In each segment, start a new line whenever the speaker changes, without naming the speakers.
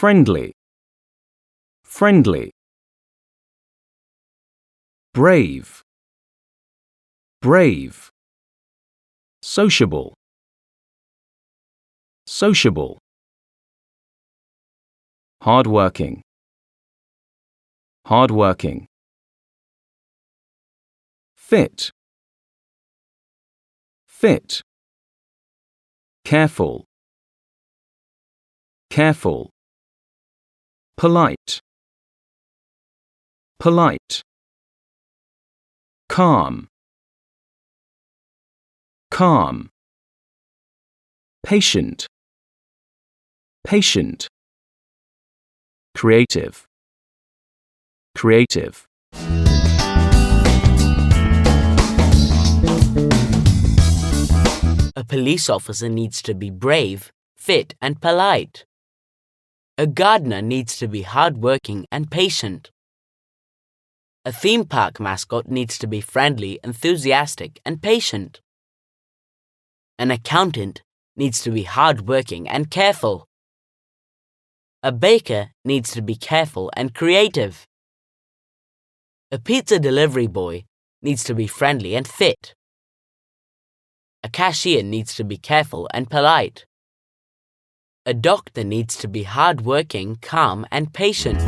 friendly, friendly. Brave, brave. Sociable, sociable. Hardworking, hardworking. Fit, fit. Careful, careful. Polite, polite. Calm, calm. Patient, patient. Creative, creative.
A police officer needs to be brave, fit, and polite. A gardener needs to be hardworking and patient. A theme park mascot needs to be friendly, enthusiastic, and patient. An accountant needs to be hardworking and careful. A baker needs to be careful and creative. A pizza delivery boy needs to be friendly and fit. A cashier needs to be careful and polite. A doctor needs to be hardworking, calm, and patient.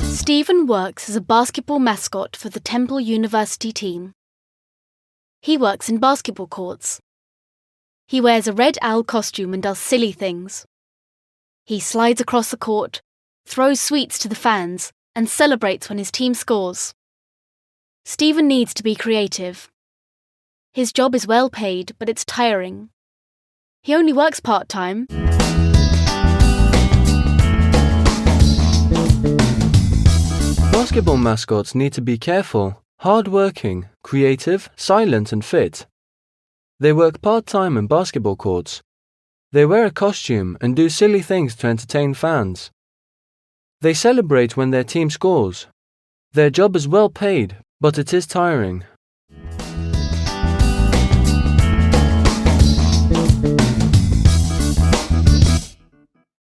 Stephen works as a basketball mascot for the Temple University team. He works in basketball courts. He wears a red owl costume and does silly things. He slides across the court, throws sweets to the fans, and celebrates when his team scores. Stephen needs to be creative. His job is well paid, but it's tiring. He only works part-time.
Basketball mascots need to be careful, hard-working, creative, silent and fit. They work part-time in basketball courts. They wear a costume and do silly things to entertain fans. They celebrate when their team scores. Their job is well paid, but it is tiring.